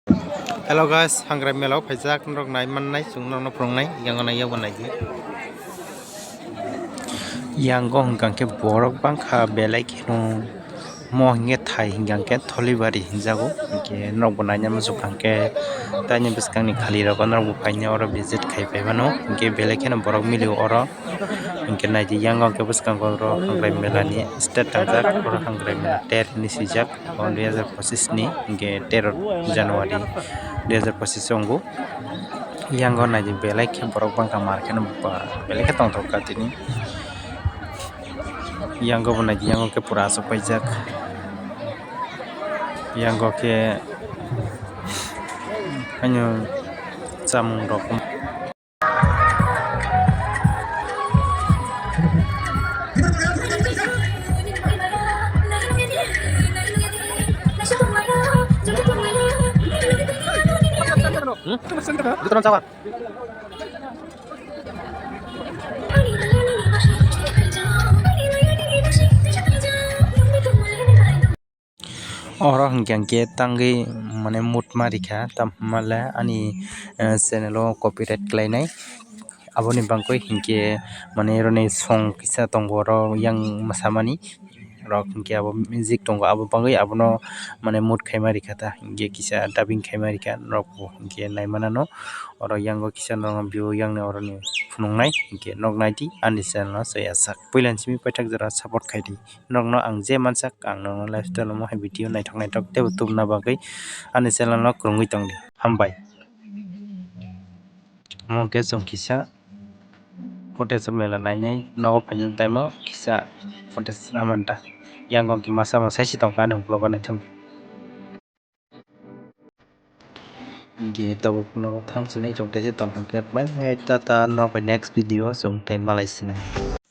Hello guys, hangrai melo phaijak rok nai mannai chungrok no prongnai yang nai yaw nai yang gong hingkang ke borok bangkha belai kheno mo hinge thai hingkang ke tholibari hinjago hingke nok bo naina muchuk hangke tani bwskang ni khali rok nok bo paina oro visit khai paimano hingke belai kheno borok milio oro hingke naidi yang gong ke bwskang oro hangrai mela ni state tangjak oro hangrai mela ter ni sijak 2025 ni hingke 13 January 2025 ongo yang gong naidi belai khe borok bangkha markheno belai khe tongthok tini yang go naidi yang ke pura asok paijak yang go ke hanyo chamung rok Betul cawan. Oro hingkang ke tangi mane mut marikha tamhala ani channel o copyright klainai aboni bangkoi hingke mane roni song kisa tongo oro yang masamani rok hingke abo music tongo abo bangoi abono mane mut khaima rikha ta hingke kisa dubbing khaima rikha nok hingke naimana no oro yang o kisa no view yang ni oro ni phunuknai hingke nok naidi ani channel o chayasak puilan simi paithak jora support khaidi nok no ang je mansak ang no lifestyle mo hai video naithok tebo tubuna bagui ani channel no kwrwngui tongdi hambai mo ke chong kisa footage mela nainai nogo painani time o kisa footage amanta yang gong ki masa saisi tongka ani vlog o naithok tabuk no thang sunai chong tese tongka bye bye tata nok by next video chong tai malai sinai.